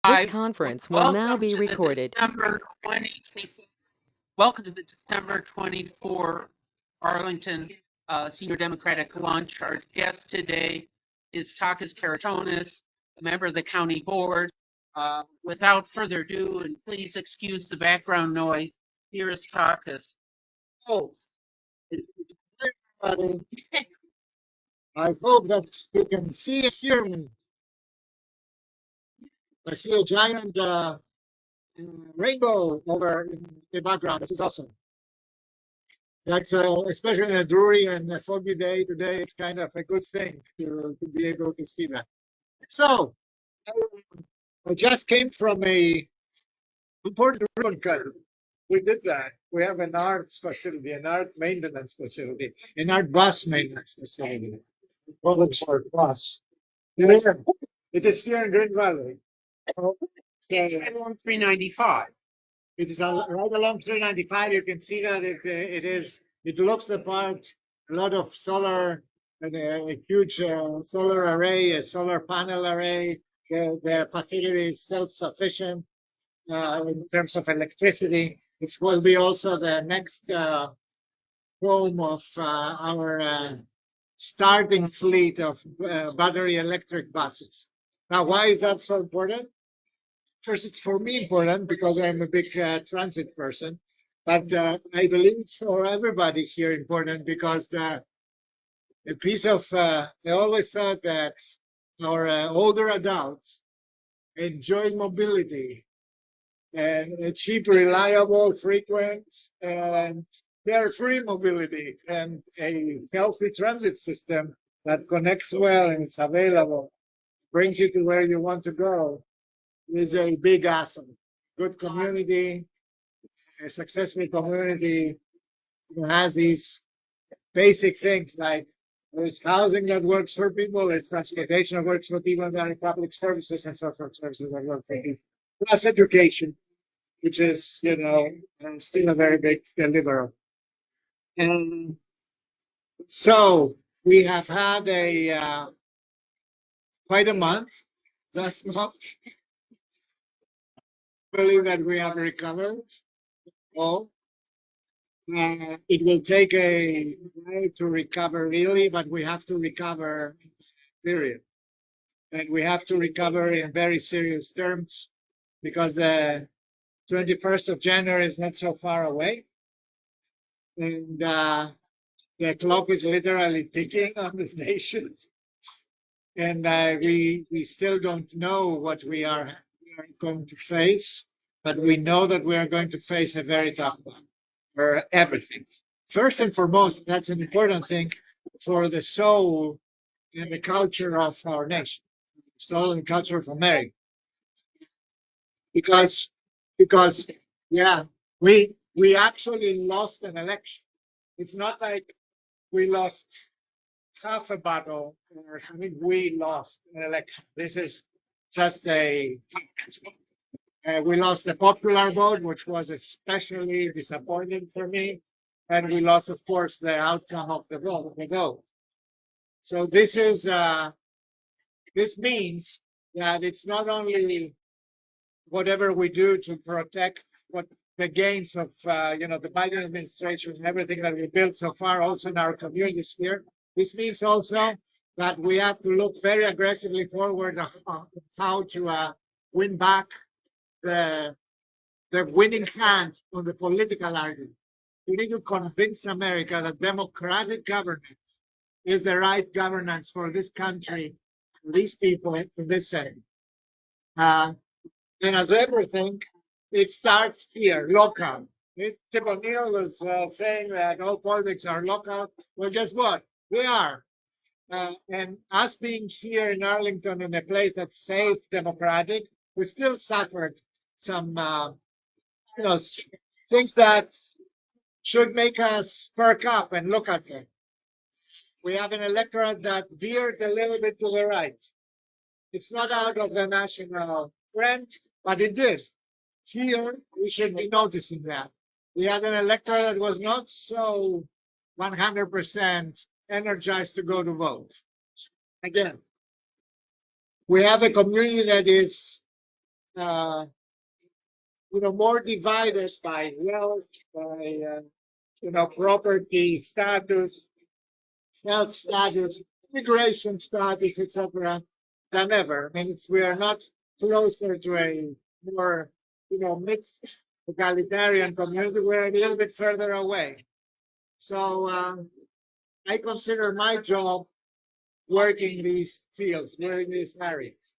This Live. conference will now be To the recorded. December 2024. Welcome to the December 24 Arlington Senior Democratic Lunch. Our guest today is Takis Karantonis, a member of the county board. Without further ado, and please excuse the background noise, here is Takis. Oh, everybody. I hope that you can see and hear me. I see a giant rainbow over in the background. This is awesome. That's especially in a dreary and a foggy day today. It's kind of a good thing to be able to see that. So I just came from a important ribbon cutting. We did that. We have an arts facility, an art maintenance facility, an art bus maintenance facility. Volunteer bus. It is here in Green Valley. It's right along 395. It is right along 395. You can see that it looks the part. A lot of solar and a huge solar array, a solar panel array. The facility is self-sufficient in terms of electricity. It will be also the next home of our starting fleet of battery electric buses. Now, why is that so important? First, it's for me important because I'm a big transit person, but I believe it's for everybody here important because the piece of I always thought that our older adults enjoy mobility and cheap, reliable, frequent, and carefree mobility, and a healthy transit system that connects well and it's available, brings you to where you want to go, is a big asset. Good community, a successful community has these basic things like there's housing that works for people, there's transportation that works for people, there are public services and social services that work for people. Plus education, which is, still a very big deliverer. And so we have had a quite a month last month. I believe that we have recovered all. It will take a while to recover really, but we have to recover, period. And we have to recover in very serious terms because the 21st of January is not so far away. And the clock is literally ticking on this nation. And we still don't know what we are going to face, but we know that we are going to face a very tough one for everything. First and foremost, that's an important thing for the soul and the culture of our nation, soul and culture of America. Because yeah, we actually lost an election. It's not like we lost half a battle or something. We lost an election. This is just a fact. We lost the popular vote, which was especially disappointing for me. And we lost, of course, the outcome of the vote. So this means that it's not only whatever we do to protect what the gains of the Biden administration and everything that we built so far, also in our communities here. This means also that we have to look very aggressively forward on how to win back the winning hand on the political argument. We need to convince America that democratic governance is the right governance for this country, for these people, in this setting. And as everything, it starts here, local. Tip O'Neill was saying that all politics are local. Well, guess what? We are. And us being here in Arlington, in a place that's safe, democratic, we still suffered some, things that should make us perk up and look at them. We have an electorate that veered a little bit to the right. It's not out of the national trend, but it did. Here, we should be noticing that. We had an electorate that was not so 100% energized to go to vote. Again, we have a community that is more divided by wealth, by property status, health status, immigration status, etc., than ever. I mean, we are not closer to a more, mixed egalitarian community. We're a little bit further away. So I consider my job working these fields, working these areas.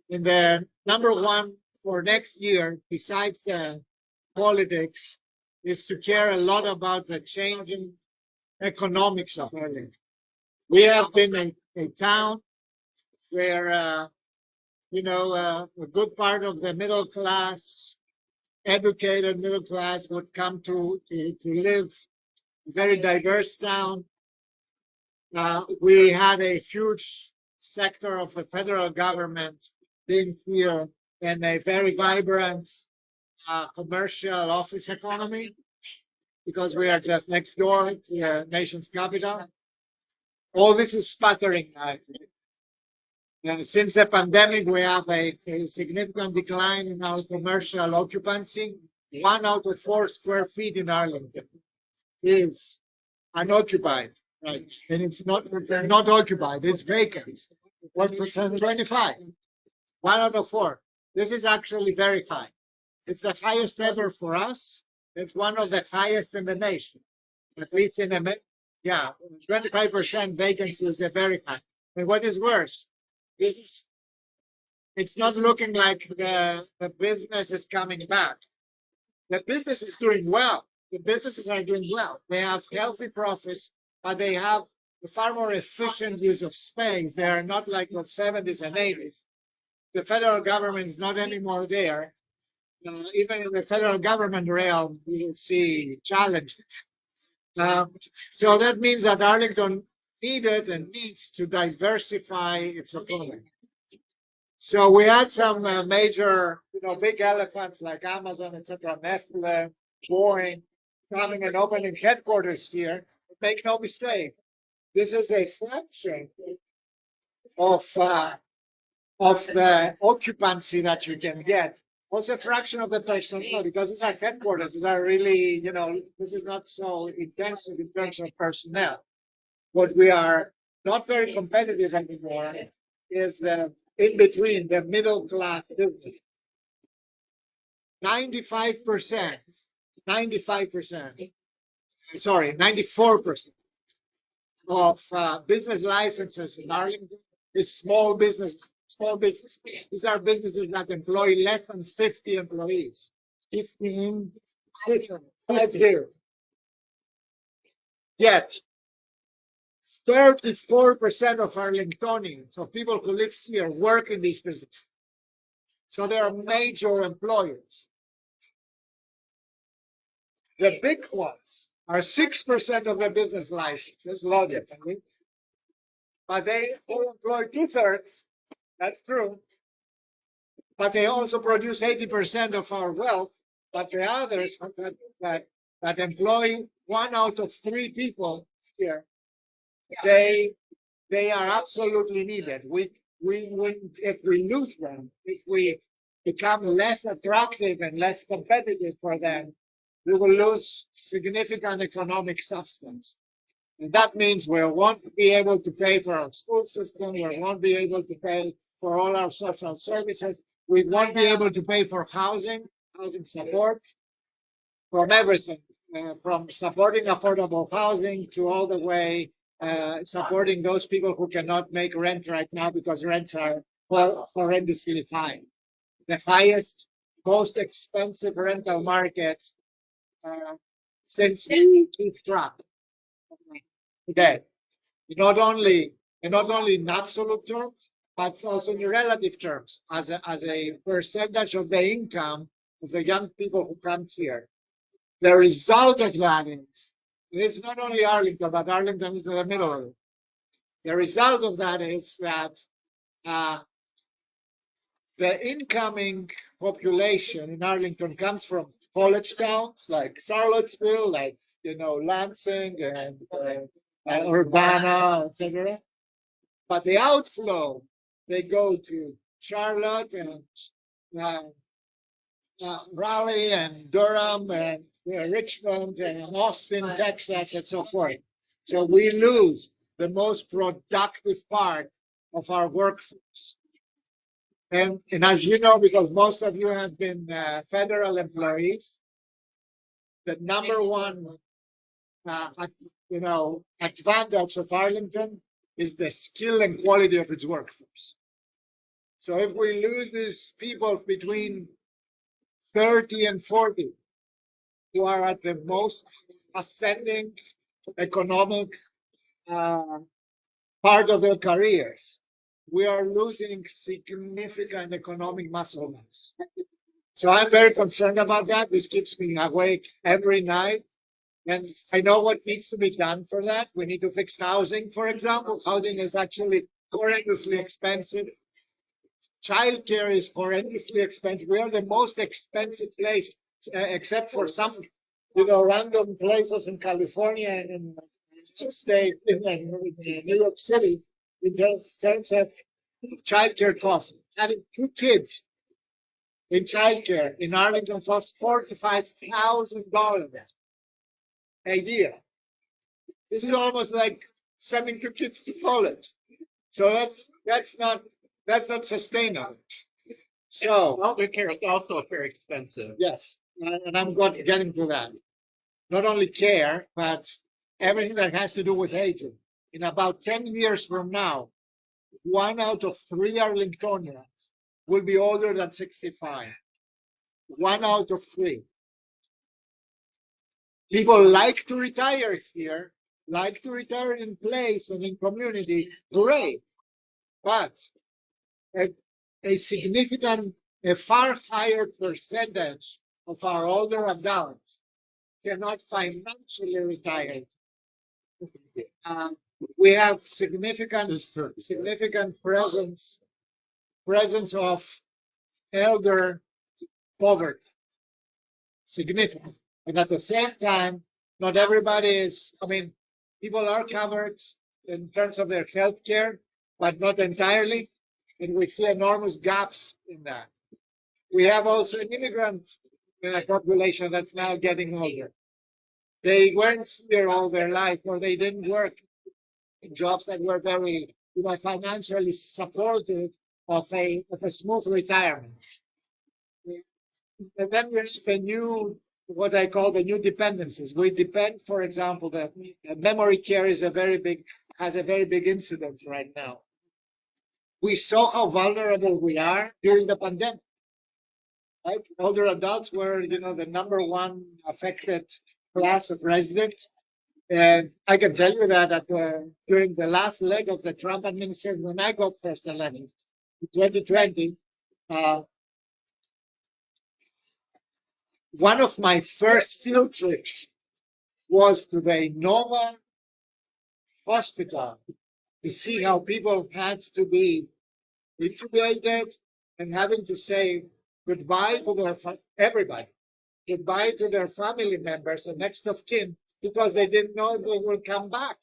And the number one for next year, besides the politics, is to care a lot about the changing economics of Arlington. We have been a town where, a good part of the middle class, educated middle class, would come to live. A very diverse town. We had a huge sector of the federal government being here and a very vibrant commercial office economy because we are just next door to the nation's capital. All this is sputtering now. Since the pandemic, we have a significant decline in our commercial occupancy. 1 out of 4 square feet in Arlington is unoccupied, right? And it's not occupied, it's vacant. 1%, 25. 1 out of 4. This is actually very high. It's the highest ever for us. It's one of the highest in the nation. At least in America, 25% vacancy is a very high. And what is worse, it's not looking like the business is coming back. The business is doing well. The businesses are doing well. They have healthy profits, but they have a far more efficient use of space. They are not like the 70s and 80s. The federal government is not anymore there. Even in the federal government realm, you will see challenges. So that means that Arlington needed and needs to diversify its economy. So we had some major, big elephants like Amazon, etc., Nestle, Boeing, coming and opening headquarters here. Make no mistake, this is a fraction of the occupancy that you can get. Also a fraction of the personnel, because these are headquarters. These are really, this is not so intensive in terms of personnel. What we are not very competitive anymore is the in between, the middle class business. 94% of business licenses in Arlington is small business. These are businesses that employ less than 50 employees. 15, 50. Yet, 34% of Arlingtonians, of people who live here, work in these businesses. So they are major employers. The big ones are 6% of the business licenses, logically, but they employ 2/3. That's true. But they also produce 80% of our wealth. But the others that employ 1 out of 3 people here, they are absolutely needed. If we lose them, if we become less attractive and less competitive for them, we will lose significant economic substance. And that means we won't be able to pay for our school system. We won't be able to pay for all our social services. We won't be able to pay for housing support, from everything, from supporting affordable housing to all the way supporting those people who cannot make rent right now because rents are horrendously high. The highest, most expensive rental market since we keep track today. Not only in absolute terms, but also in relative terms, as a percentage of the income of the young people who come here. The result of that is, it's not only Arlington, but Arlington is in the middle of it. The result of that is that the incoming population in Arlington comes from college towns like Charlottesville, like Lansing and Urbana, etc. But the outflow, they go to Charlotte and uh, Raleigh and Durham and Richmond and Austin, Texas, and so forth. So we lose the most productive part of our workforce. And as you know, because most of you have been federal employees, the number one, advantage of Arlington is the skill and quality of its workforce. So if we lose these people between 30 and 40 who are at the most ascending economic uh, part of their careers, we are losing significant economic muscle mass. So I'm very concerned about that. This keeps me awake every night. And I know what needs to be done for that. We need to fix housing, for example. Housing is actually horrendously expensive. Childcare is horrendously expensive. We are the most expensive place, except for some, random places in California and in state, in New York City, in terms of childcare costs. Having two kids in childcare in Arlington costs $45,000 a year. This is almost like sending two kids to college. So that's not sustainable. So Elder care is also very expensive. yes, and I'm getting to that. Not only care, but everything that has to do with aging. In about 10 years from now, 1 out of 3 Arlingtonians will be older than 65. 1 out of 3. People like to retire here, like to retire in place and in community. Great. But a significant, a far higher percentage of our older adults cannot financially retire. We have significant presence of elder poverty, significant. And at the same time, not everybody is, people are covered in terms of their health care, but not entirely. And we see enormous gaps in that. We have also an immigrant population that's now getting older. They weren't here all their life, or they didn't work in jobs that were very, financially supportive of a smooth retirement. And then we have what I call the new dependencies. We depend, for example, that memory care has a very big incidence right now. We saw how vulnerable we are during the pandemic. Right? Older adults were, the number one affected class of residents. And I can tell you that during the last leg of the Trump administration, when I got first elected in 2020, one of my first field trips was to the Nova Hospital to see how people had to be intubated and having to say goodbye to everybody, goodbye to their family members and next of kin, because they didn't know if they will come back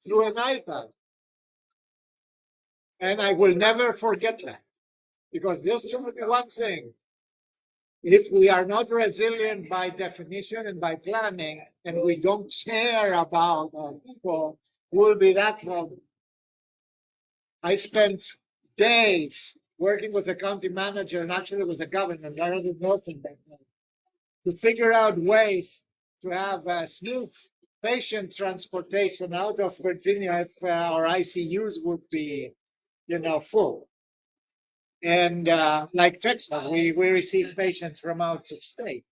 through an iPad. And I will never forget that, because this is one thing. If we are not resilient by definition and by planning, and we don't care about our people, we'll be that problem. I spent days working with the county manager and actually with the governor, Arlington Northern, to figure out ways to have smooth patient transportation out of Virginia if our ICUs would be, full. And like Texas, we receive patients from out of state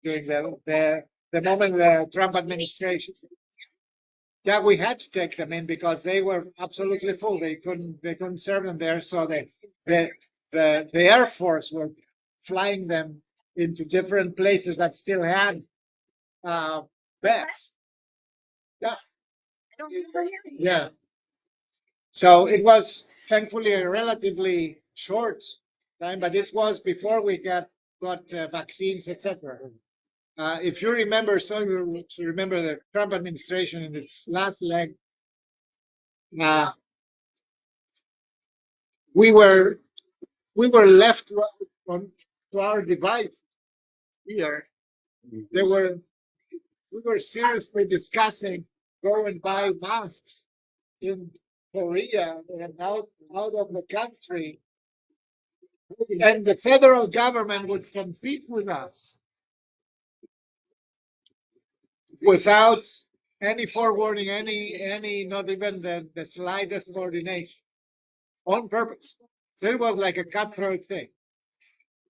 during the moment the Trump administration. Yeah, we had to take them in because they were absolutely full. They couldn't serve them there. So the Air Force were flying them into different places that still had beds. Yeah. Yeah. So it was thankfully a relatively short time, but it was before we got vaccines, etc. If you remember, some of you remember the Trump administration in its last leg, we were left on to our device here, we were seriously discussing go and buy masks in Korea and out of the country, and the federal government would compete with us without any forewarning, any not even the slightest coordination, on purpose. So it was like a cutthroat thing.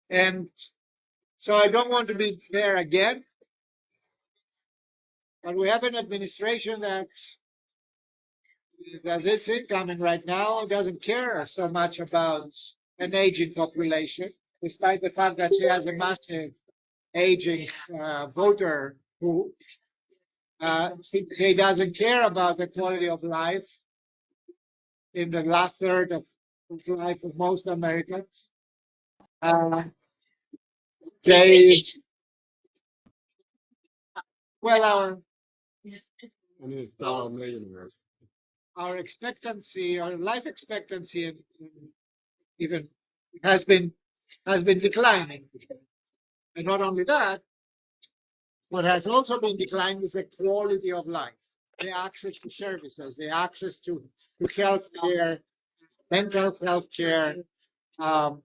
And so I don't want to be there again. But we have an administration that is incoming right now doesn't care so much about an aging population, despite the fact that she has a massive aging voter who he doesn't care about the quality of life in the last third of life of most Americans. They well our expectancy, our life expectancy, even has been declining. And not only that, what has also been declining is the quality of life, the access to services, the access to health care, mental health care, the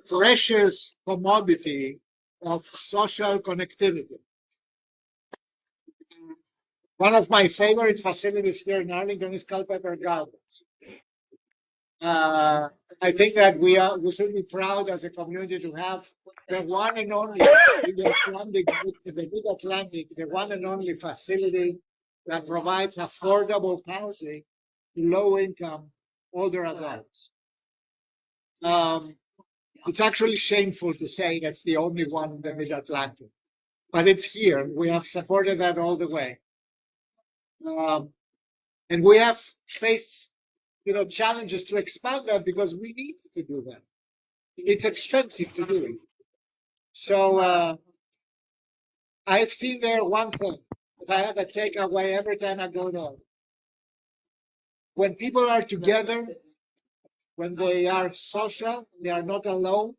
precious commodity of social connectivity. One of my favorite facilities here in Arlington is Culpeper Gardens. I think that we should be proud as a community to have the one and only in the Mid-Atlantic, the one and only facility that provides affordable housing to low-income older adults. It's actually shameful to say that's the only one in the Mid-Atlantic, but it's here. We have supported that all the way. And we have faced, challenges to expand that because we need to do that. It's expensive to do it. So I've seen there one thing. If I have a takeaway every time I go there, when people are together, when they are social, they are not alone.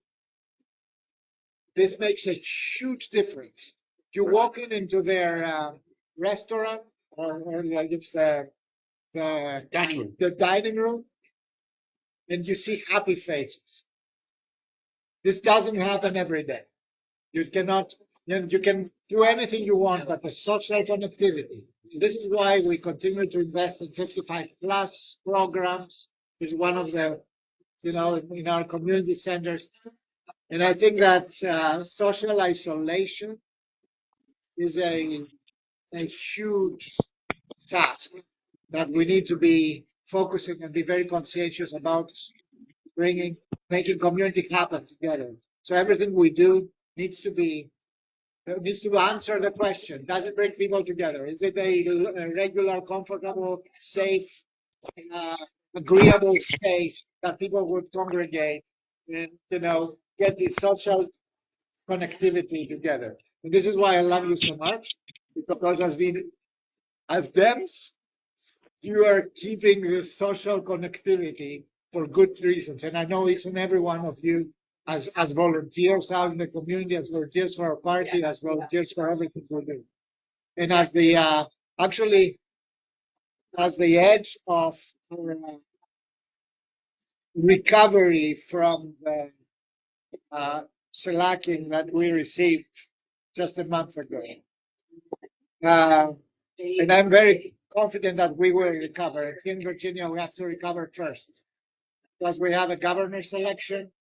This makes a huge difference. You walk into their restaurant or like it's the dining room, and you see happy faces. This doesn't happen every day. You cannot, you can do anything you want, but the social connectivity. This is why we continue to invest in 55 plus programs. Is one of the, in our community centers. And I think that social isolation is a huge task that we need to be focusing and be very conscientious about making community happen together. So everything we do needs to answer the question: does it bring people together? Is it a regular, comfortable, safe, agreeable space that people would congregate and get the social connectivity together? And this is why I love you so much, because as Dems, you are keeping the social connectivity for good reasons. And I know each and every one of you as volunteers out in the community, as volunteers for our party, as volunteers for everything we do. And as the edge of our recovery from the shellacking that we received just a month ago. And I'm very confident that we will recover. In Virginia, we have to recover first, because we have a governor's election.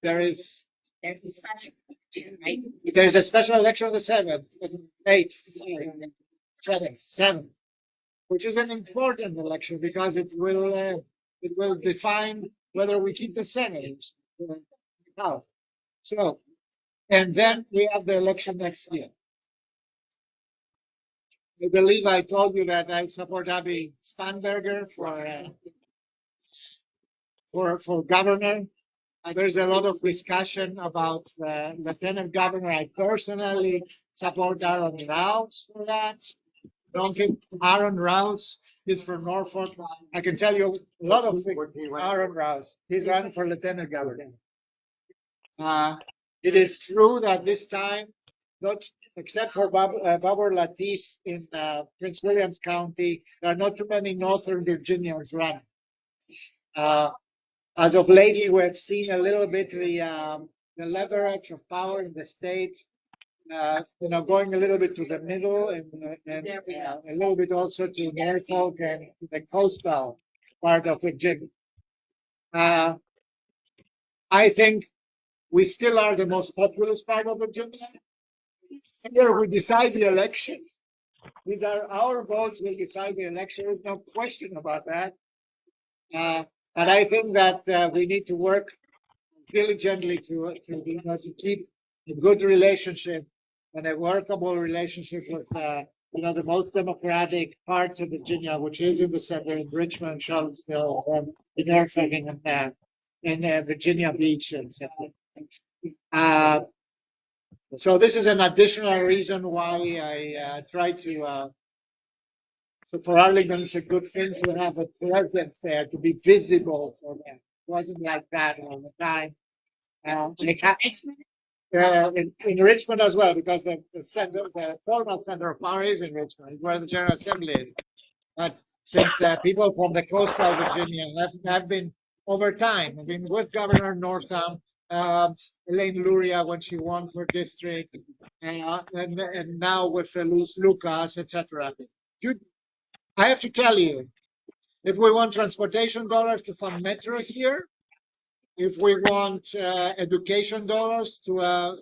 There's a special election, right? There's a special election on the 7th, 7th, which is an important election because it will define whether we keep the Senate. So, and then we have the election next year. I believe I told you that I support Abby Spanberger for governor. There's a lot of discussion about lieutenant governor. I personally support Aaron Rouse for that. I don't think Aaron Rouse He's from Norfolk. I can tell you a lot of things. Aaron Rouse. He's running for lieutenant governor. It is true that this time, not except for Babar Latif in Prince Williams County, there are not too many Northern Virginians running. As of lately, we've seen a little bit the leverage of power in the state, going a little bit to the middle and a little bit also to Norfolk and the coastal part of Virginia. I think we still are the most populous part of Virginia. Here we decide the election. These are our votes will decide the election. There's no question about that. And I think that we need to work diligently to keep a good relationship and a workable relationship with the most democratic parts of Virginia, which is in the center, in Richmond, Charlottesville, and in Norfolk, and Virginia Beach, etc. So this is an additional reason why I try to. So for Arlington, it's a good thing to have a presence there, to be visible for them. It wasn't like that all the time. In Richmond as well, because the formal center of power is in Richmond, where the General Assembly is. But since people from the coastal Virginia have been over time, have been with Governor Northam, Elaine Luria when she won her district, and now with Luis Lucas, etc. I have to tell you, if we want transportation dollars to fund Metro here, if we want education dollars to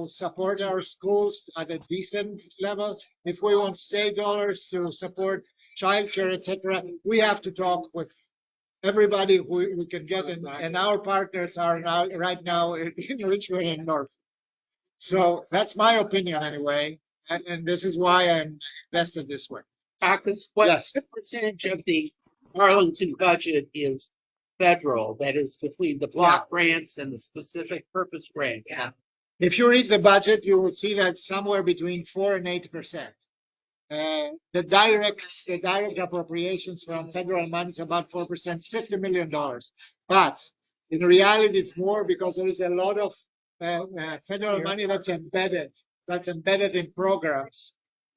support our schools at a decent level, if we want state dollars to support childcare, etc., we have to talk with everybody we can get, and our partners are now right now in Richmond and North. So that's my opinion anyway, and this is why I'm invested this way. Takis, what Yes. percentage of the Arlington budget is federal? That is between the block grants and the specific purpose grant. Yeah. If you read the budget, you will see that somewhere between 4% and 8%. The direct appropriations from federal money is about 4%, $50 million. But in reality, it's more because there is a lot of federal money that's embedded in programs.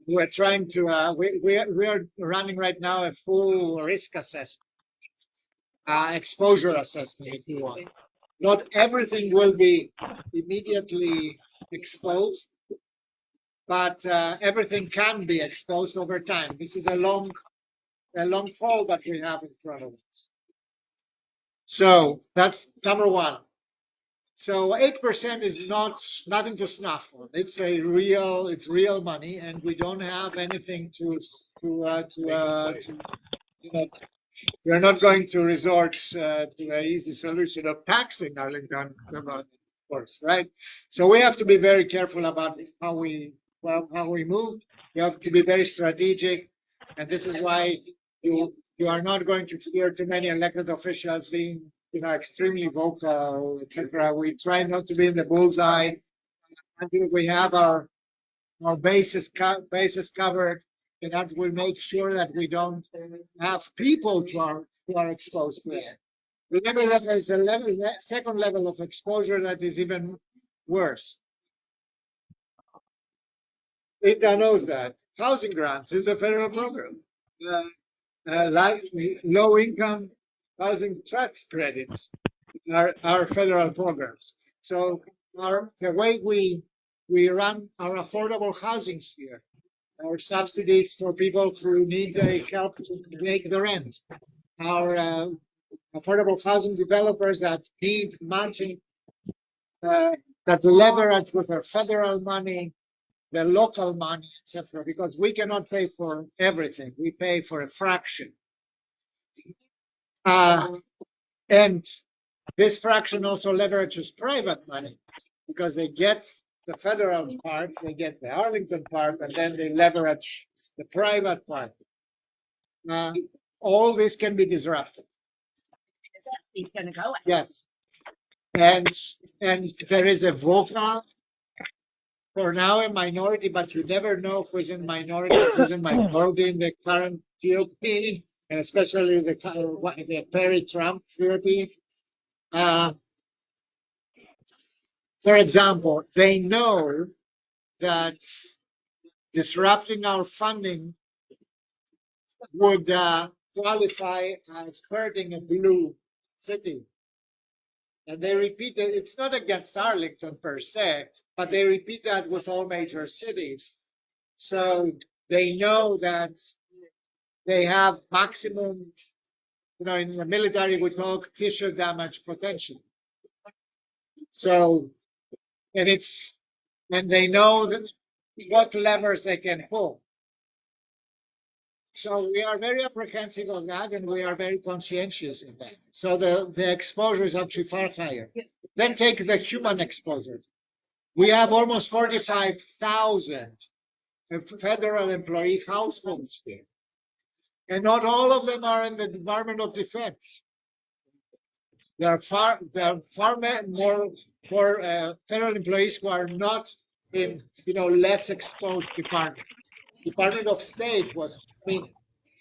We're trying to we are running right now a full risk assessment, exposure assessment, if you want. Not everything will be immediately exposed, but everything can be exposed over time. This is a long fall that we have in front of us. So that's number one. So 8% is nothing to snuff on. It's real money, and we don't have anything we're not going to resort to the easy solution of taxing Arlington, of course, right? So we have to be very careful about how we move. We have to be very strategic, and this is why you are not going to hear too many elected officials being extremely vocal, etc. We try not to be in the bullseye until we have our bases covered, and that we make sure that we don't have people who are exposed to it. Remember that there is a second level of exposure that is even worse. INDA knows that housing grants is a federal program. Like low-income housing tax credits are federal programs. So the way we run our affordable housing here, our subsidies for people who need help to make the rent, our affordable housing developers that need matching, that leverage with our federal money, the local money, etc. Because we cannot pay for everything; we pay for a fraction. And this fraction also leverages private money because they get the federal part, they get the Arlington part, and then they leverage the private part. All this can be disrupted. He's going to go. Yes. And there is a vocal for now a minority, but you never know who's in minority, who's in minority in the current GOP, and especially the Perry-Trump GOP. For example, they know that disrupting our funding would qualify as hurting a blue city. And they repeat it, it's not against Arlington per se, but they repeat that with all major cities. So they know that they have maximum, in the military we talk tissue damage potential. So, and they know what levers they can pull. So we are very apprehensive of that, and we are very conscientious in that. So the exposure is actually far higher. Then take the human exposure. We have almost 45,000 federal employee households here, and not all of them are in the Department of Defense. There are far more federal employees who are not in less exposed departments. Department of State was.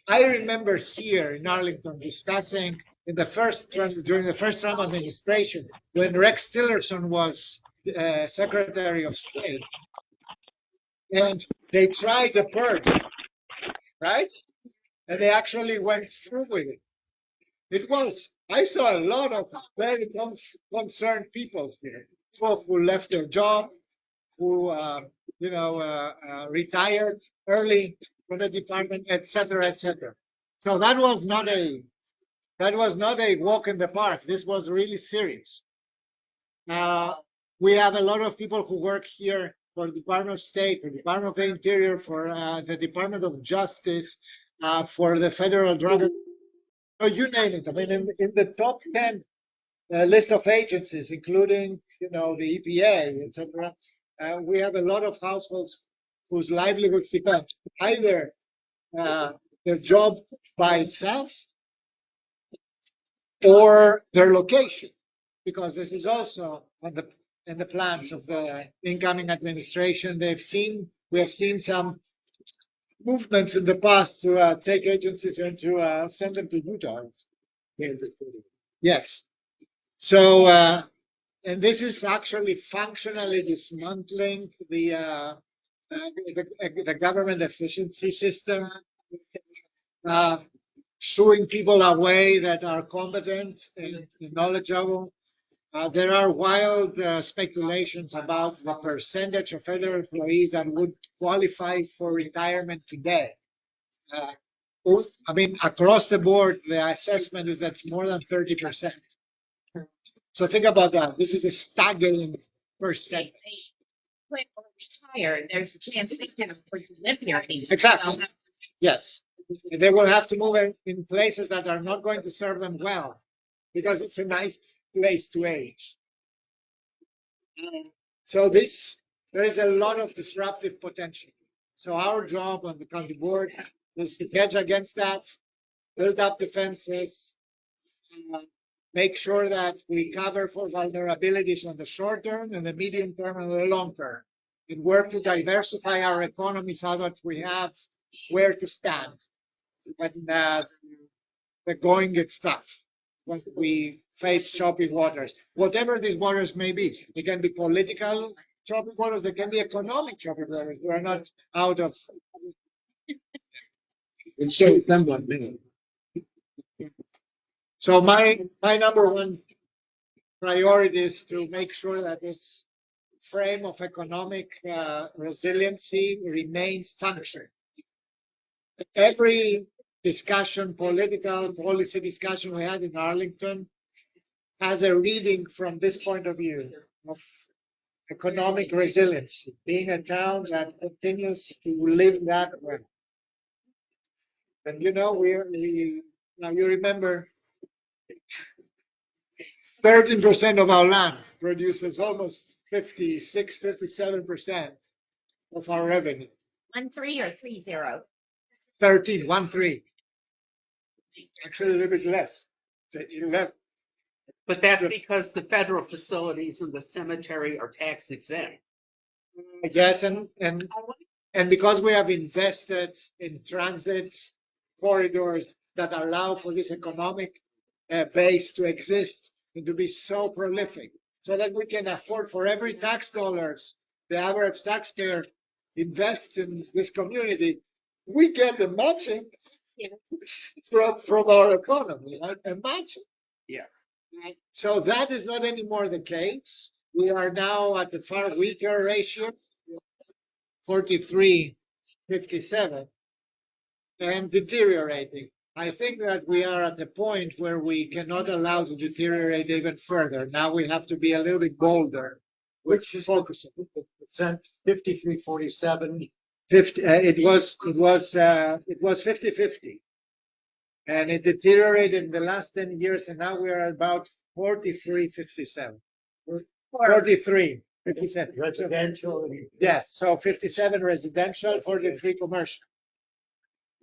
I remember here in Arlington discussing during the first Trump administration when Rex Tillerson was Secretary of State, and they tried the purge, right? And they actually went through with it. I saw a lot of very concerned people here, people who left their job, who retired early from the department, etc., etc. So that was not a walk in the park. This was really serious. We have a lot of people who work here for the Department of State, for the Department of the Interior, for the Department of Justice, for the Federal Drug. So you name it. In the top 10 list of agencies, including the EPA, etc., we have a lot of households whose livelihoods depend either their job by itself or their location, because this is also in the plans of the incoming administration. We have seen some movements in the past to take agencies and to send them to Utah. Yes. So, and this is actually functionally dismantling the government efficiency system, shooing people away that are competent and knowledgeable. There are wild speculations about the percentage of federal employees that would qualify for retirement today. Across the board, the assessment is that's more than 30%. So think about that. This is a staggering percent. When we're retired, there's a chance they can't afford to live here anymore. Exactly. Yes. And they will have to move in places that are not going to serve them well, because it's a nice place to age. So there is a lot of disruptive potential. So our job on the county board is to hedge against that, build up defenses, make sure that we cover for vulnerabilities on the short term and the medium term and the long term, and work to diversify our economy so that we have where to stand when the going gets tough, when we face choppy waters, whatever these waters may be. It can be political choppy waters, it can be economic choppy waters. We are not out of. So my number one priority is to make sure that this frame of economic resiliency remains functional. Every discussion, political policy discussion we had in Arlington has a reading from this point of view of economic resiliency, being a town that continues to live that way. And now you remember 13% of our land produces almost 57% of our revenue. 13 or 30? 13. Actually, a little bit less. It's 11. But that's because the federal facilities and the cemetery are tax exempt. Yes, and because we have invested in transit corridors that allow for this economic base to exist and to be so prolific, so that we can afford for every tax dollars the average taxpayer invests in this community, we get the matching from our economy, right? A matching. Yeah. Right? So that is not anymore the case. We are now at the far weaker ratio, 43-57, and deteriorating. I think that we are at the point where we cannot allow to deteriorate even further. Now we have to be a little bit bolder. Which is focusing percent 53-47. 50, it was 50-50. And it deteriorated in the last 10 years, and now we are about 43-57. 43-57. Residential. Yes, so 57 residential, 43 commercial.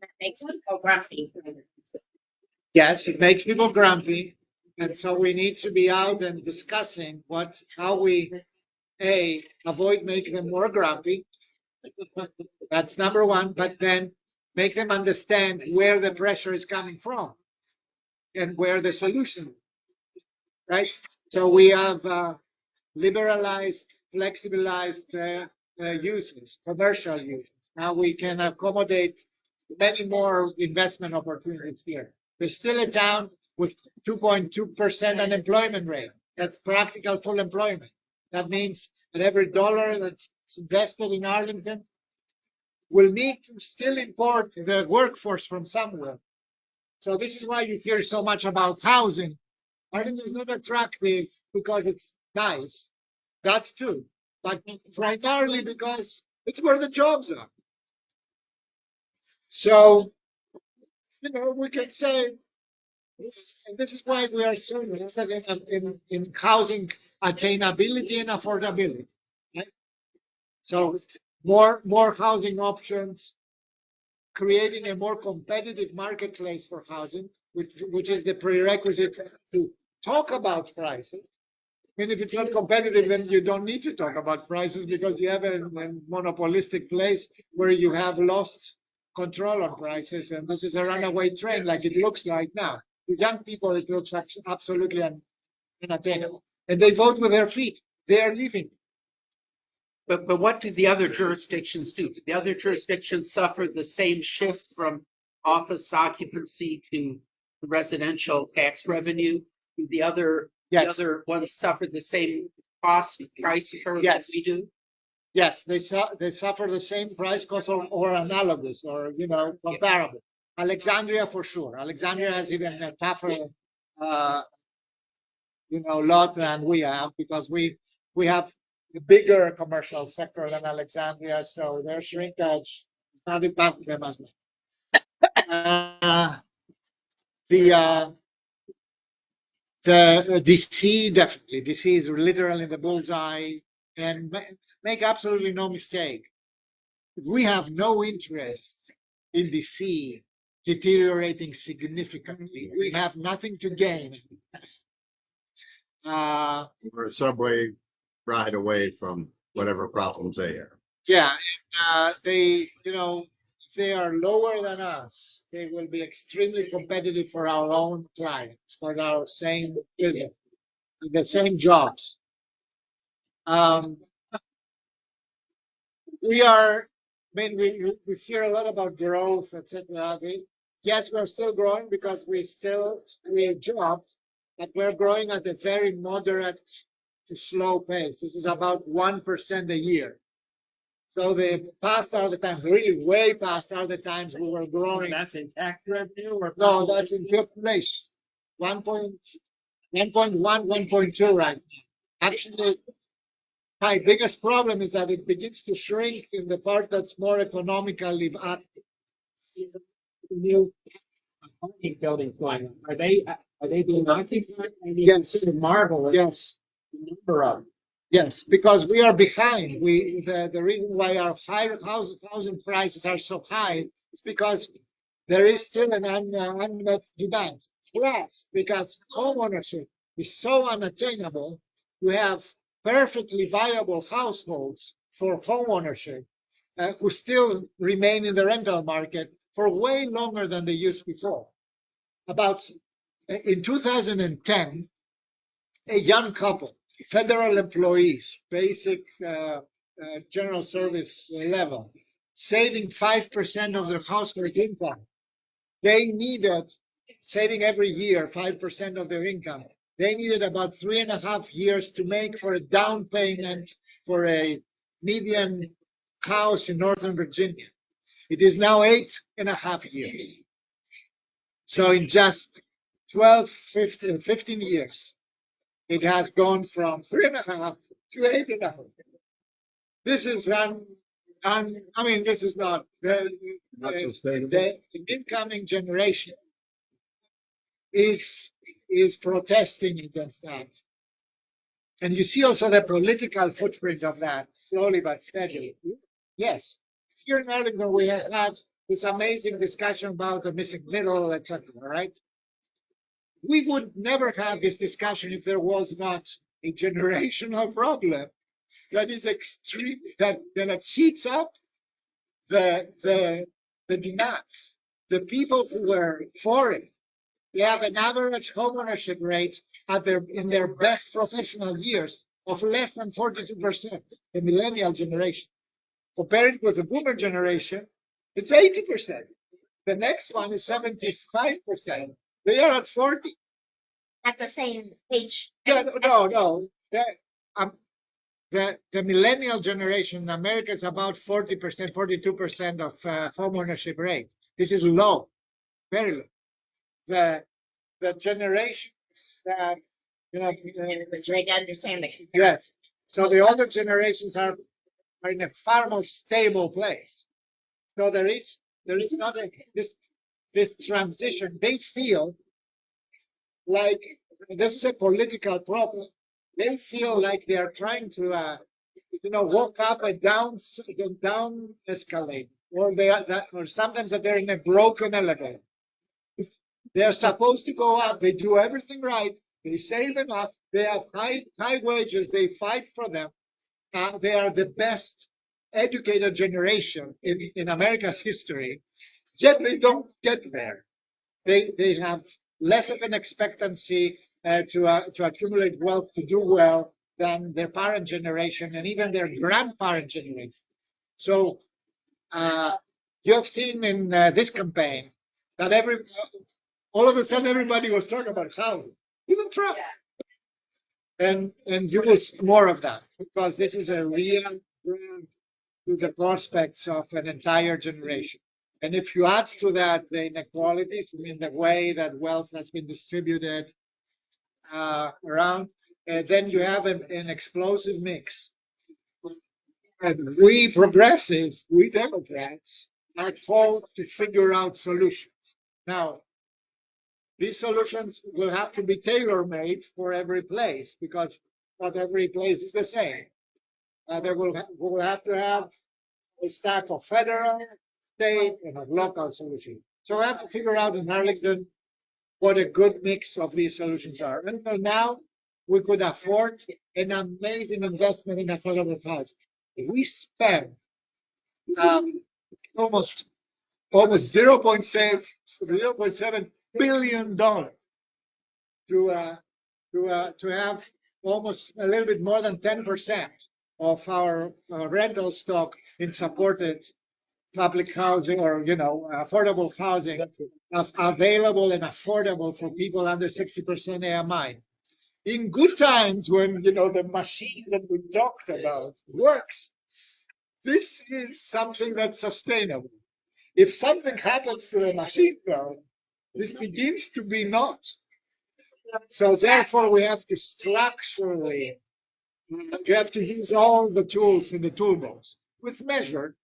That makes me go grumpy. Yes, it makes people grumpy, and so we need to be out and discussing how we avoid making them more grumpy. That's number one, but then make them understand where the pressure is coming from and where the solution, right? So we have liberalized, flexibilized uses, commercial uses. Now we can accommodate many more investment opportunities here. There's still a town with 2.2% unemployment rate. That's practical full employment. That means that every dollar that's invested in Arlington will need to still import the workforce from somewhere. So this is why you hear so much about housing. Arlington is not attractive because it's nice. That too. But primarily because it's where the jobs are. So, we can say, and this is why we are so interested in housing attainability and affordability. Right? So more housing options, creating a more competitive marketplace for housing, which is the prerequisite to talk about prices. I mean, if it's not competitive, then you don't need to talk about prices because you have a monopolistic place where you have lost control on prices, and this is a runaway train like it looks like now. To young people, it looks absolutely unattainable. And they vote with their feet. They are leaving. But what do the other jurisdictions do? Do the other jurisdictions suffer the same shift from office occupancy to residential tax revenue? Do the other ones suffer the same cost price curve that Yes. we do? Yes, they suffer the same price cost or analogous or comparable. Alexandria for sure. Alexandria has even a tougher lot than we have because we have a bigger commercial sector than Alexandria, so their shrinkage is not impacting them as much. The DC definitely. DC is literally in the bullseye, and make absolutely no mistake. We have no interest in DC deteriorating significantly. We have nothing to gain. Or a subway ride away from whatever problems they have. Yeah, they, if they are lower than us, they will be extremely competitive for our own clients, for our same business, the same jobs. We hear a lot about growth, etc. Yes, we're still growing because we still create jobs, but we're growing at a very moderate to slow pace. This is about 1% a year. So the past are the times, really way past are the times we were growing. That's in tax revenue or? No, that's in population. 1.1, 1.2 right now. Actually, my biggest problem is that it begins to shrink in the part that's more economically active. New apartment buildings going on. Are they being occupied? I mean, Yes. it's marvelous. Yes. The number of. Yes, because we are behind. The reason why our housing prices are so high is because there is still an unmet demand. Plus, because homeownership is so unattainable, we have perfectly viable households for home ownership who still remain in the rental market for way longer than they used before. In 2010, a young couple, federal employees, basic general service level, saving 5% of their household income. They needed, saving every year 5% of their income. They needed about 3.5 years to make for a down payment for a median house in Northern Virginia. It is now 8.5 years. So in just 12, 15 years, it has gone from 3.5 to 8.5. This is this is not Not sustainable. the incoming generation is protesting against that. And you see also the political footprint of that, slowly but steadily. Yes, here in Arlington, we have had this amazing discussion about the missing middle, etc. Right? We would never have this discussion if there was not a generational problem that is extreme, that heats up the demands. The people who were for it, they have an average homeownership rate in their best professional years of less than 42%, the millennial generation. Compared with the boomer generation, it's 80%. The next one is 75%. They are at 40. At the same age. No. The millennial generation in America is about 40%, 42% of home ownership rate. This is low, very low. The generations that Trying to understand the comparison. yes. So the older generations are in a far more stable place. So there is not this transition. They feel like this is a political problem. They feel like they are trying to walk up and down escalate, or sometimes that they're in a broken elevator. They're supposed to go up. They do everything right. They save enough. They have high wages. They fight for them. They are the best educated generation in America's history. Yet they don't get there. They have less of an expectancy to accumulate wealth, to do well, than their parent generation and even their grandparent generation. So you have seen in this campaign that all of a sudden everybody was talking about housing, even Trump. And you will see more of that because this is a real threat to the prospects of an entire generation. And if you add to that the inequalities in the way that wealth has been distributed around, then you have an explosive mix. And we progressives, we Democrats, are told to figure out solutions. Now, these solutions will have to be tailor-made for every place because not every place is the same. We'll have to have a stack of federal, state, and a local solution. So we have to figure out in Arlington what a good mix of these solutions are. Until now, we could afford an amazing investment in affordable housing. If we spend almost $0.7 billion to have almost a little bit more than 10% of our rental stock in supported public housing or affordable housing available and affordable for people under 60% AMI. In good times when the machine that we talked about works, this is something that's sustainable. If something happens to the machine though, this begins to be not. So therefore we have to structurally, you have to use all the tools in the toolbox with measure,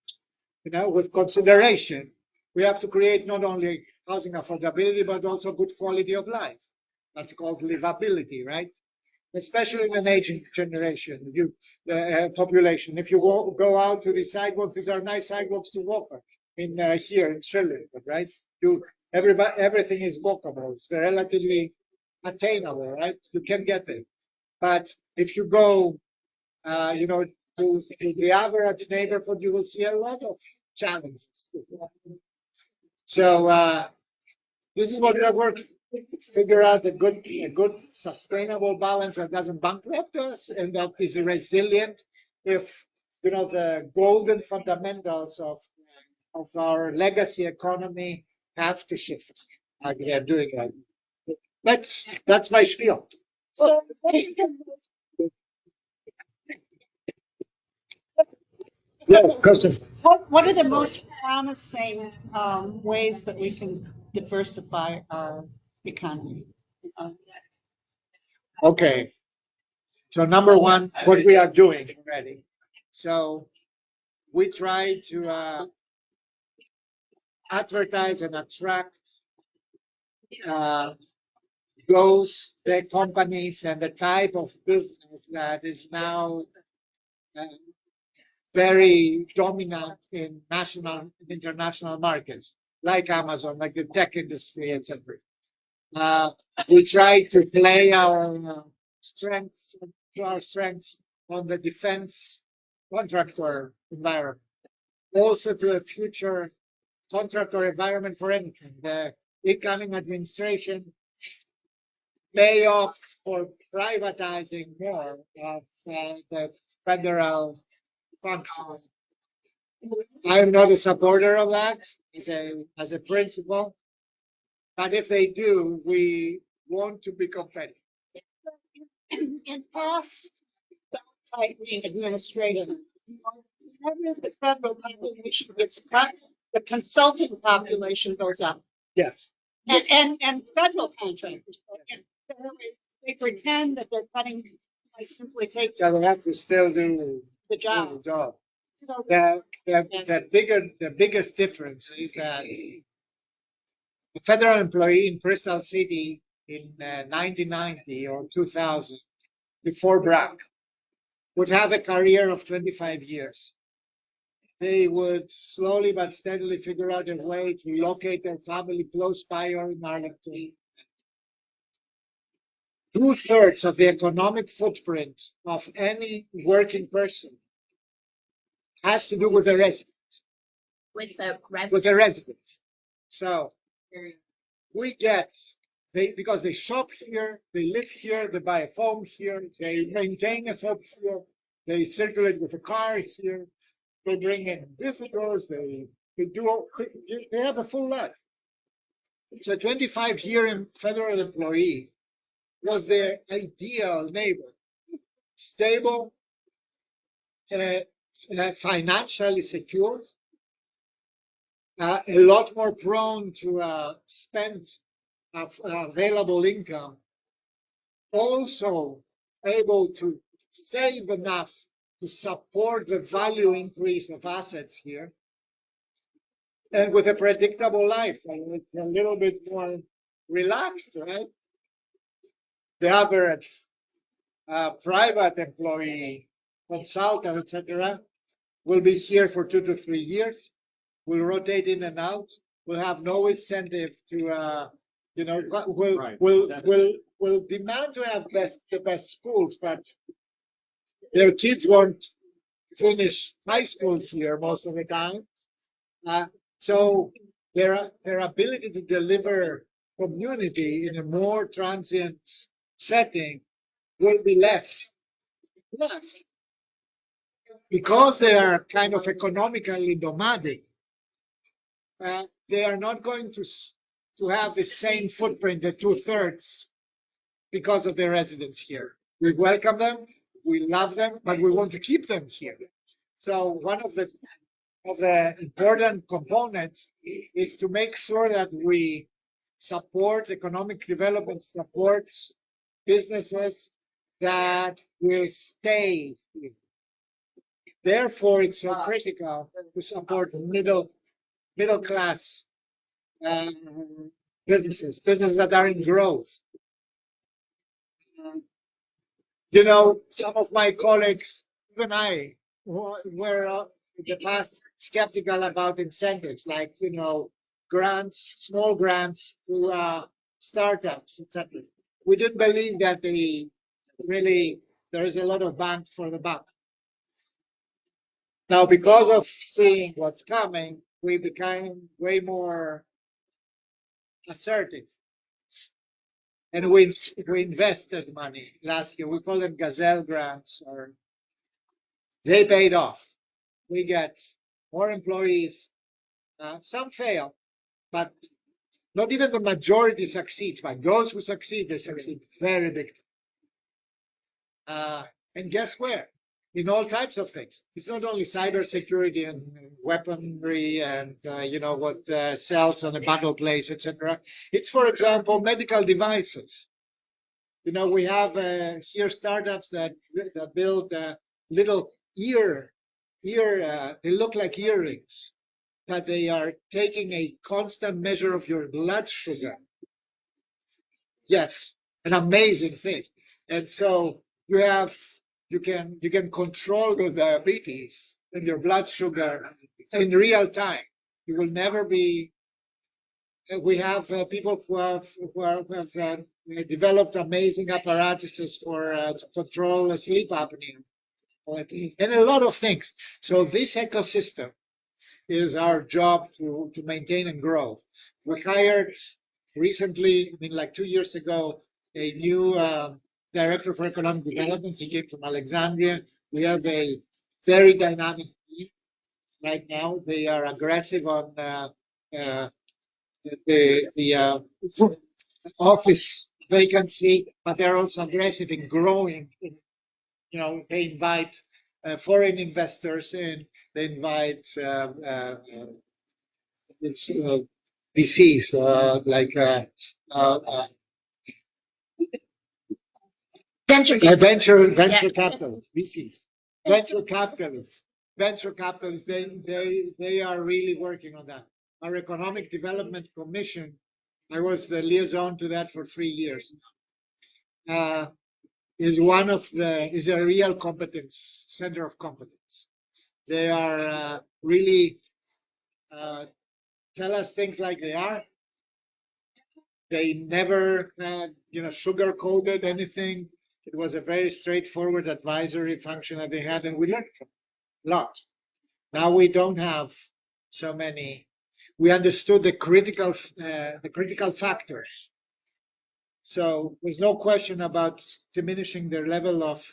with consideration. We have to create not only housing affordability, but also good quality of life. That's called livability, right? Especially in an aging generation, population. If you go out to the sidewalks, these are nice sidewalks to walk on here in Arlington, right? Everything is walkable. It's relatively attainable, right? You can get there. But if you go, to the average neighborhood, you will see a lot of challenges. So this is what we are working. Figure out a good sustainable balance that doesn't bankrupt us and that is resilient if the golden fundamentals of our legacy economy have to shift like they're doing right now. That's my spiel. So Yeah, question. what are the most promising ways that we can diversify our economy? Okay. So number one, what we are doing already. So we try to advertise and attract the companies and the type of business that is now uh, very dominant in national and international markets, like Amazon, like the tech industry, etc. We try to play our strengths on the defense contractor environment, also to a future contractor environment for anything. The incoming administration may opt for privatizing more of the federal functions. I'm not a supporter of that as a principle, but if they do, we want to be competitive. In past tightening administration, whenever the federal population gets cut, the consulting population goes up. Yes. And federal contractors. They pretend that they're cutting by simply taking Yeah, we have to still do the the job. job. So The biggest difference is that the federal employee in Crystal City in 1990 or 2000, before BRAC, would have a career of 25 years. They would slowly but steadily figure out a way to locate their family close by or in Arlington. 2/3 of the economic footprint of any working person has to do with the residents. With the rest. With the residents. So we get because they shop here, they live here, they buy a phone here, they maintain a phone here, they circulate with a car here, they bring in visitors, they have a full life. So 25-year federal employee was the ideal neighbor, stable, financially secure, a lot more prone to spend available income, also able to save enough to support the value increase of assets here, and with a predictable life, and a little bit more relaxed, right? The average private employee, consultant, etc., will be here for 2 to 3 years. Will rotate in and out. Will have no incentive to, will demand to have the best schools, but their kids won't finish high school here most of the time. So their ability to deliver community in a more transient setting will be less. Because they are kind of economically nomadic, they are not going to have the same footprint, the 2/3, because of their residence here. We welcome them, we love them, but we want to keep them here. So one of the important components is to make sure that we support economic development, supports businesses that will stay here. Therefore, it's so critical to support middle class businesses that are in growth. Some of my colleagues, even I, were in the past skeptical about incentives, like grants, small grants to startups, etc. We didn't believe that there is a lot of bang for the buck. Now, because of seeing what's coming, we became way more assertive. And we invested money last year. We call them gazelle grants, or they paid off. We get more employees. Some fail, but not even the majority succeeds. But those who succeed, they succeed very big. And guess where? In all types of things. It's not only cybersecurity and weaponry and what sells on a battle place, etc. It's, for example, medical devices. We have here startups that build little they look like earrings, but they are taking a constant measure of your blood sugar. Yes, an amazing thing. And so you can control the diabetes and your blood sugar in real time. You will never be. We have people who have developed amazing apparatuses for to control sleep apnea and a lot of things. So this ecosystem is our job to maintain and grow. We hired recently, like 2 years ago, a new director for economic development. He came from Alexandria. We have a very dynamic team right now. They are aggressive on the office vacancy, but they're also aggressive in growing. They invite foreign investors in. They invite VCs like venture capitalists, VCs, venture capitalists. They are really working on that. Our Economic Development Commission, I was the liaison to that for 3 years. Is a real competence center of competence. They are really tell us things like they are. They never sugar coated anything. It was a very straightforward advisory function that they had, and we learned from a lot. Now we don't have so many. We understood the critical factors. So there's no question about diminishing their level of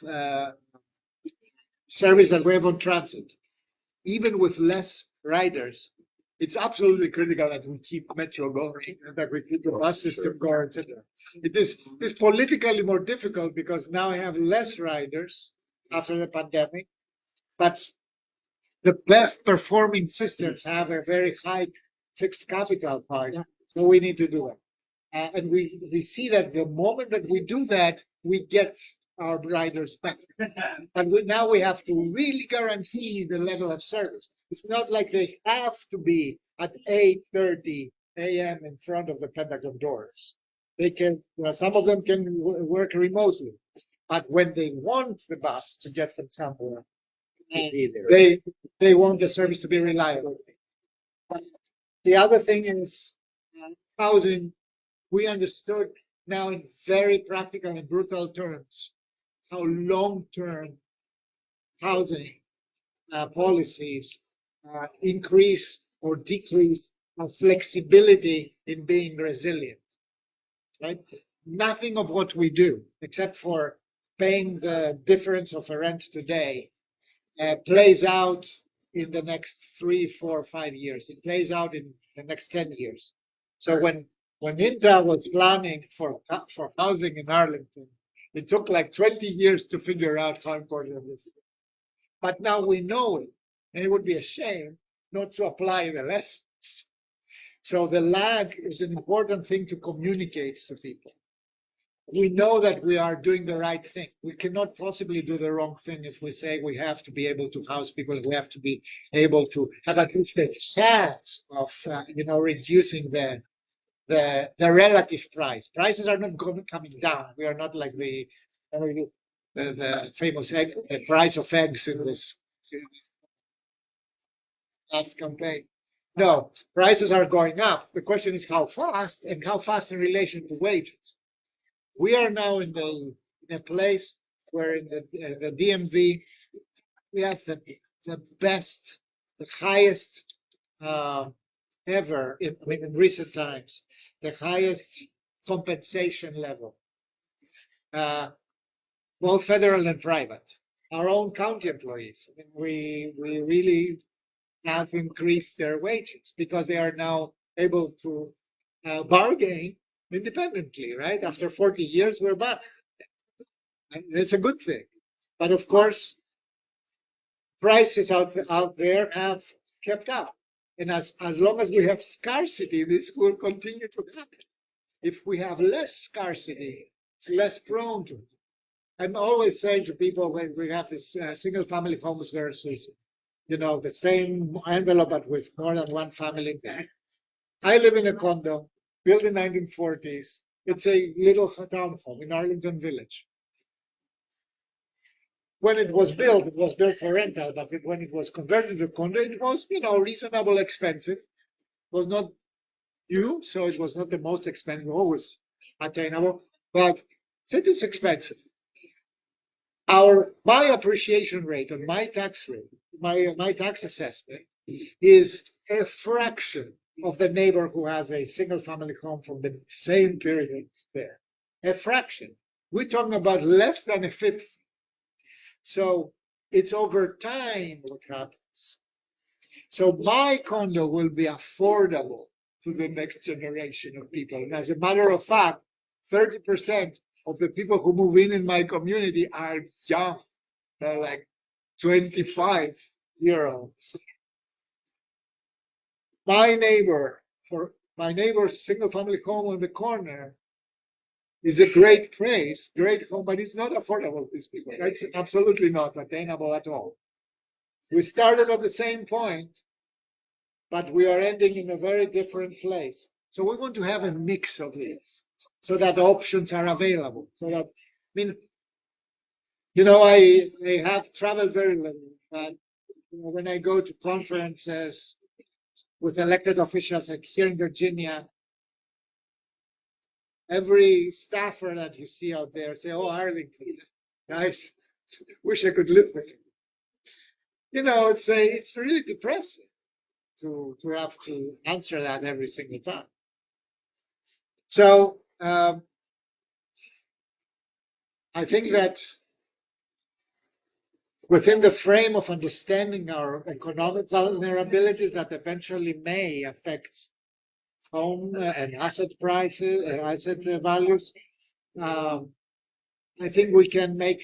service that we have on transit. Even with less riders, it's absolutely critical that we keep Metro going, that we keep the bus system going, etc. It is politically more difficult because now I have less riders after the pandemic, but the best performing systems have a very high fixed capital part. So we need to do that. And we see that the moment that we do that, we get our riders back. But now we have to really guarantee the level of service. It's not like they have to be at 8:30 a.m. in front of the Pentagon doors. They can, some of them can work remotely. But when they want the bus to get them somewhere, they want the service to be reliable. The other thing is housing. We understood now in very practical and brutal terms how long-term housing policies increase or decrease our flexibility in being resilient. Right? Nothing of what we do, except for paying the difference of a rent today, plays out in the next 3, 4, 5 years. It plays out in the next 10 years. So when INTA was planning for housing in Arlington, it took like 20 years to figure out how important this is. But now we know it, and it would be a shame not to apply the lessons. So the lag is an important thing to communicate to people. We know that we are doing the right thing. We cannot possibly do the wrong thing if we say we have to be able to house people. We have to be able to have at least a chance of, reducing the relative price. Prices are not coming down. We are not like the famous price of eggs in this last campaign. No, prices are going up. The question is how fast, and how fast in relation to wages. We are now in a place where in the DMV we have the the best, the highest ever, in recent times, the highest compensation level, both federal and private. Our own county employees, I mean, we really have increased their wages because they are now able to bargain independently, right? After 40 years, we're back. And it's a good thing. But of course, prices out there have kept up. And as long as we have scarcity, this will continue to happen. If we have less scarcity, it's less prone to it. I'm always saying to people when we have this single family homes versus, the same envelope, but with more than one family there. I live in a condo built in 1940s. It's a little townhome in Arlington Village. When it was built for rental, but when it was converted to condo, it was, reasonable expensive. It was not new, so it was not the most expensive, always attainable, but it is expensive. My appreciation rate on my tax rate, my tax assessment is a fraction of the neighbor who has a single family home from the same period there. A fraction. We're talking about less than a fifth. So it's over time what happens. So my condo will be affordable to the next generation of people. And as a matter of fact, 30% of the people who move in my community are young. They're like 25-year-olds. My neighbor's single family home on the corner is a great place, great home, but it's not affordable to these people. It's absolutely not attainable at all. We started at the same point, but we are ending in a very different place. So we want to have a mix of this so that options are available. So that, I have traveled very little, but when I go to conferences with elected officials like here in Virginia, every staffer that you see out there say, "Oh, Arlington, guys, wish I could live there." It's really depressing to have to answer that every single time. So I think that within the frame of understanding our economic vulnerabilities that eventually may affect home and asset prices, asset values, I think we can make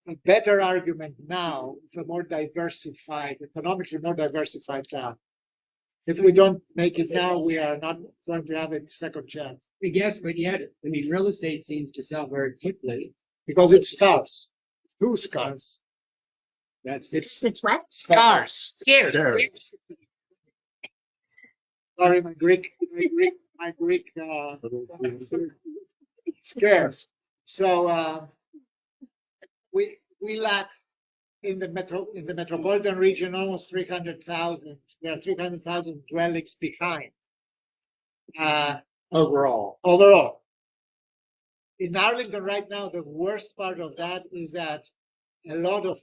a better argument now for more diversified, economically more diversified town. If we don't make it now, we are not going to have a second chance. Yes, but yet, real estate seems to sell very quickly. Because it's scarce, too scarce. It's what? Scarce. Scared. Sorry, my Greek, scarce. So we lack in the metropolitan region almost 300,000. We are 300,000 dwellings behind. Overall. In Arlington right now, the worst part of that is that a lot of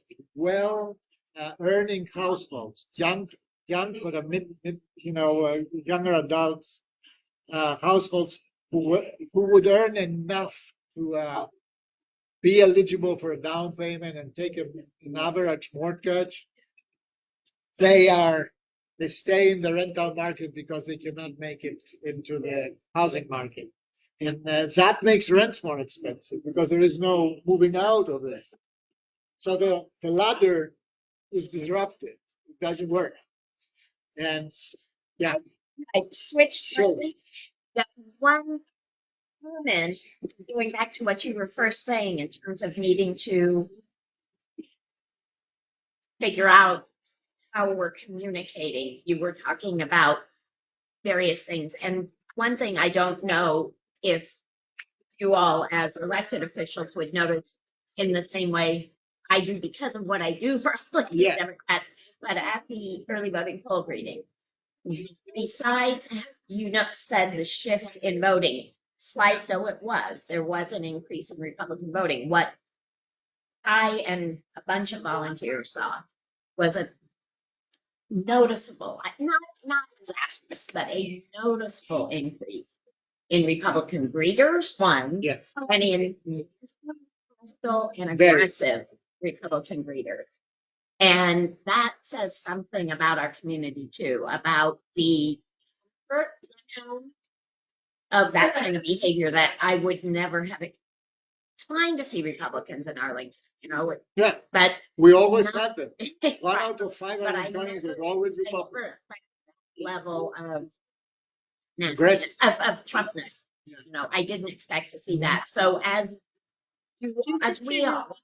earning households, young for the younger adults, households who would earn enough to be eligible for a down payment and take an average mortgage, they stay in the rental market because they cannot make it into the housing market. And that makes rents more expensive because there is no moving out of it. So the ladder is disrupted. It doesn't work. And yeah. I switched Sure. slightly. That one comment, going back to what you were first saying in terms of needing to figure out how we're communicating. You were talking about various things. And one thing I don't know if you all as elected officials would notice in the same way I do because of what I do for Arlington Democrats, but at the early voting poll reading, besides, said the shift in voting, slight though it was, there was an increase in Republican voting. What I and a bunch of volunteers saw was a noticeable, not disastrous, but a noticeable increase in Republican breeders, one, Yes. and in hostile and Very. aggressive Republican breeders. And that says something about our community too, about the hurt, of that kind of behavior that I would never have. It's fine to see Republicans in Arlington, Yeah, but we always had them. One Right. out of five But I Arlingtonians never was always I Republican. never expected that level of Aggressive. nastiness, of Trumpness. Yeah. I didn't expect to see that. So as we all,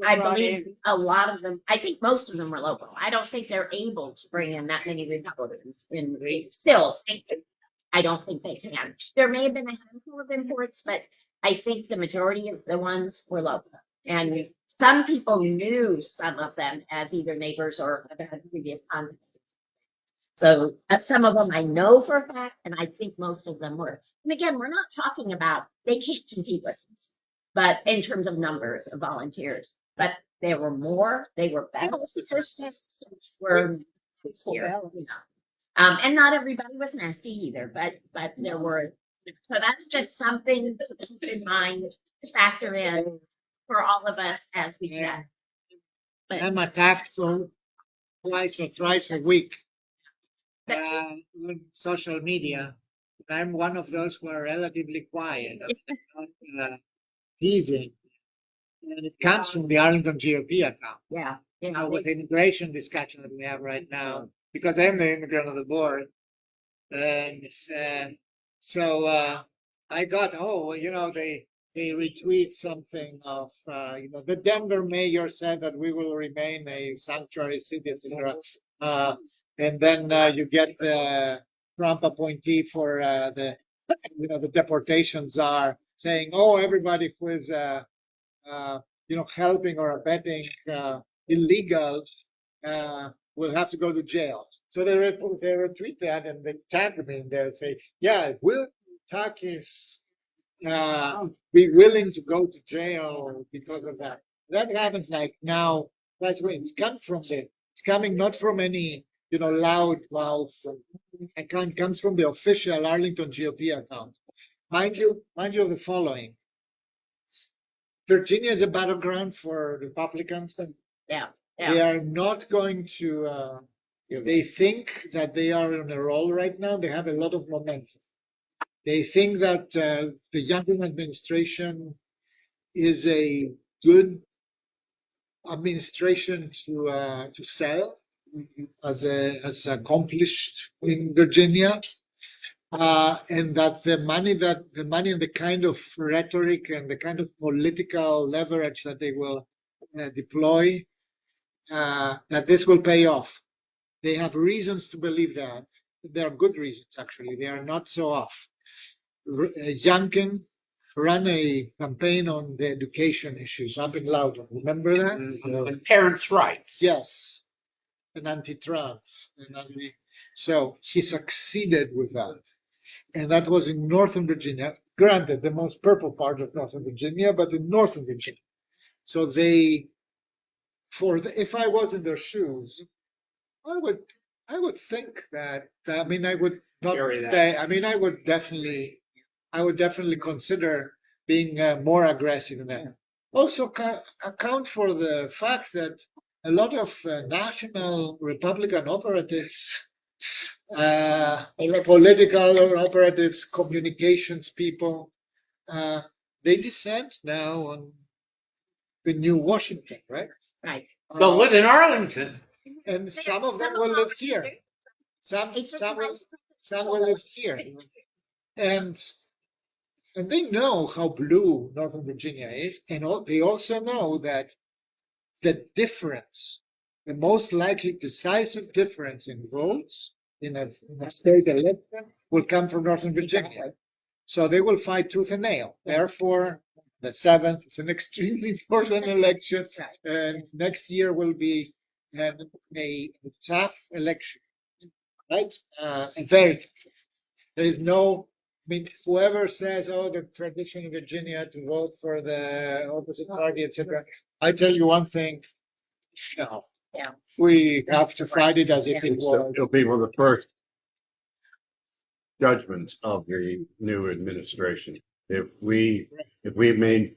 I believe a lot of them, I think most of them were local. I don't think they're able to bring in that many Republicans in still. I don't think they can. There may have been a handful of imports, but I think the majority of the ones were local. And some people knew some of them as either neighbors or had previous contacts. So some of them I know for a fact, and I think most of them were. And again, we're not talking about, they can't compete with us, but in terms of numbers of volunteers, but there were more, they were better. That was the first test. Were here, and not everybody was nasty either, but there were. So that's just something to keep in mind, to factor in for all of us as we Yeah. get. But I'm attacked twice or thrice a week But- on social media. I'm one of those who are relatively quiet. I'm not teasing. And it comes from the Arlington GOP account. yeah, With the immigration discussion that we have right now, because I'm the immigrant of the board. And so I got, they retweet something of, the Denver mayor said that we will remain a sanctuary city, etc. And then you get the Trump appointee for the deportation czar saying, oh, everybody who is, helping or abetting illegals will have to go to jail. So they retweet that and they tag me and they say, yeah, will Takis be willing to go to jail because of that? That happens like now. That's where it's coming not from any, loud mouth account. It comes from the official Arlington GOP account. Mind you of the following. Virginia is a battleground for Republicans. yeah. They are not going to, they think that they are on a roll right now. They have a lot of momentum. They think that the Youngkin administration is a good administration to sell as accomplished in Virginia. And that the money and the kind of rhetoric and the kind of political leverage that they will deploy, that this will pay off. They have reasons to believe that. There are good reasons, actually. They are not so off. Youngkin ran a campaign on the education issues up in Loudoun. Remember that? And parents' rights. Yes. And anti-trans. So he succeeded with that. And that was in Northern Virginia. Granted, the most purple part of Northern Virginia, but in Northern Virginia. So if I was in their shoes, I would think that, I would not stay. I would definitely consider being more aggressive in that. Also account for the fact that a lot of national Republican operatives, political operatives, communications people, they descend now on the new Washington, right? Right. They'll live in Arlington. And some of them will live here. Some will live here. And they know how blue Northern Virginia is, and they also know that the difference, the most likely decisive difference in votes in a state election will come from Northern Virginia. So they will fight tooth and nail. Therefore, the 7th is an extremely important election, and next year will be a tough election, right? Very tough. There is no, whoever says, oh, the tradition in Virginia to vote for the opposite party, etc. I tell you one thing, We have to fight it as if it So was. it'll be one of the first judgments of the new administration. If we made,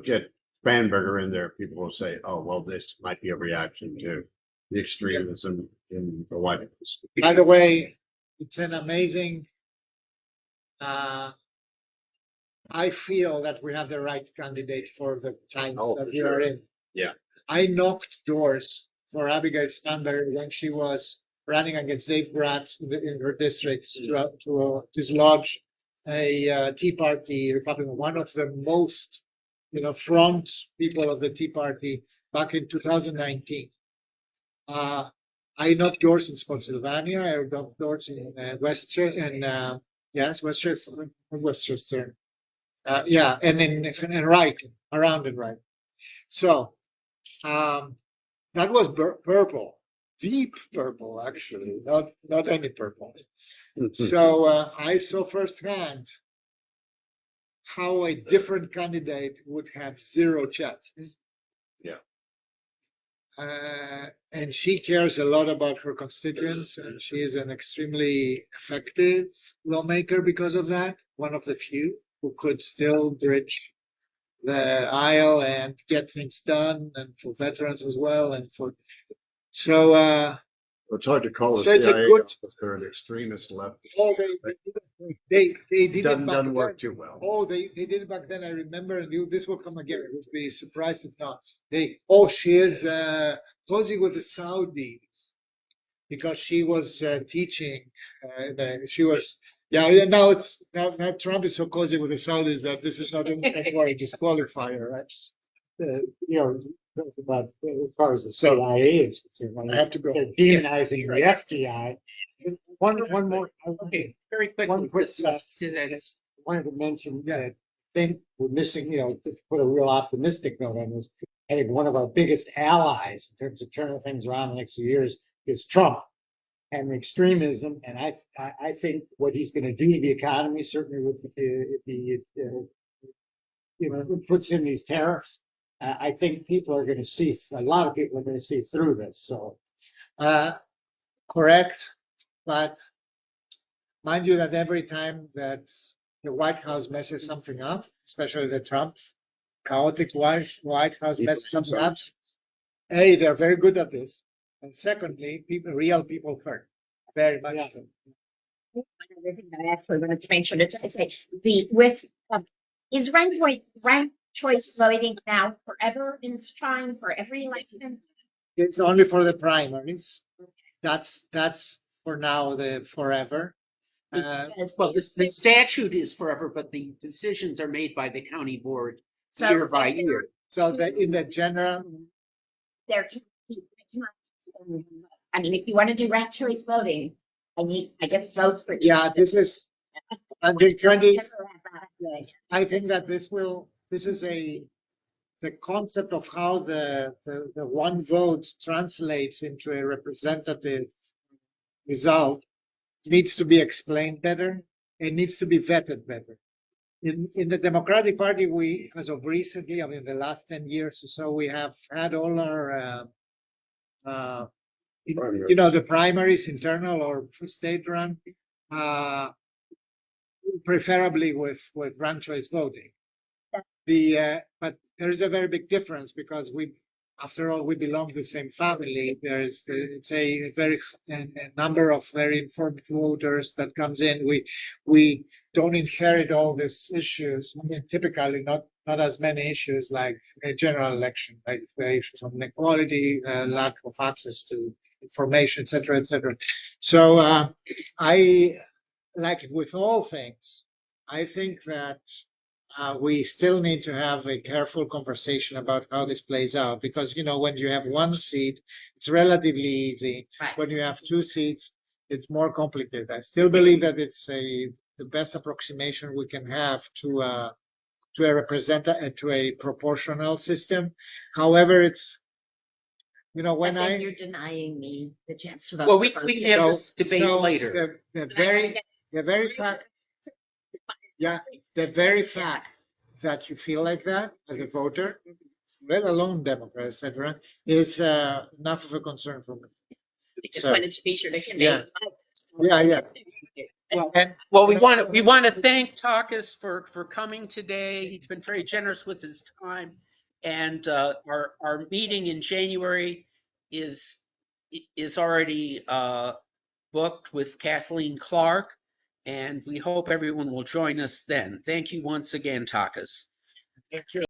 get Spanberger in there, people will say, oh, well, this might be a reaction to the extremism in the White House. By the way, it's an amazing, I feel that we have the right candidate for the times Oh, that for we are sure. in. Yeah. I knocked doors for Abigail Spanberger when she was running against Dave Bratz in her district to dislodge a Tea Party Republican, one of the most, front people of the Tea Party back in 2019. I knocked doors in Spotsylvania. I knocked doors in Westchester, and yes, Westchester. Yeah, and in Wright, around in Wright. So that was purple, deep purple, actually, not any purple. So I saw firsthand how a different candidate would have zero chances. Yeah. And she cares a lot about her constituents, and she is an extremely effective lawmaker because of that. One of the few who could still bridge the aisle and get things done, and for veterans as well, and for so. It's hard to call the So it's a CIA good- officer an extremist left. Oh, they did it Doesn't back work then. too well. Oh, they did it back then. I remember, and this will come again. I would be surprised if not. She is cozy with the Saudis because she was teaching. She was, yeah. Now now Trump is so cozy with the Saudis that this is not anymore a disqualifier, right? But as far as the CIA is concerned, I have to go. they're demonizing the FDI. One more. Okay, very quickly. One quick, Citizens. wanted to mention Yeah. that I think we're missing, just to put a real optimistic note on this. I think one of our biggest allies in terms of turning things around in the next few years is Trump and extremism. And I think what he's going to do to the economy, certainly with if he puts in these tariffs, I think people are going to see, a lot of people are going to see through this. So Correct, but mind you that every time that the White House messes something up, especially the Trump chaotic White House messes something up, A, they're very good at this, and secondly, real people hurt, very much Yeah. so. One other thing that I actually wanted to make sure to say, is ranked choice voting now forever enshrined for every election? It's only for the primaries. That's for now the forever. Because Well, the statute is forever, but the decisions are made by the county board So year by year. So in the general, there can be, I mean, if you want to do ranked choice voting, I get votes for. yeah, this is until 20. Never have that. Yes, I think that this is the concept of how the one vote translates into a representative result needs to be explained better. It needs to be vetted better. In the Democratic Party, we, as of recently, I mean, the last 10 years or so, we have had all our, the primaries, internal or state run, preferably with ranked choice voting. But there is a very big difference because after all, we belong to the same family. It's a number of very informed voters that comes in. We don't inherit all these issues. I mean, typically not as many issues like a general election, like the issues of inequality, lack of access to information, et cetera, et cetera. So I, like with all things, I think that we still need to have a careful conversation about how this plays out because, when you have one seat, it's relatively easy. Right. When you have two seats, it's more complicated. I still believe that it's the best approximation we can have to a proportional system. However, it's, when But then I. you're denying me the chance to vote. Well, we for can both. have this debate later. The very fact, yeah, the very fact that you feel like that as a voter let alone Democrats, etc., is enough of a concern for me. I just So, wanted to be sure to convey. yeah. Yeah. And Well, we want to thank Takis for coming today. He's been very generous with his time. And our meeting in January is already booked with Kathleen Clark. And we hope everyone will join us then. Thank you once again, Takis.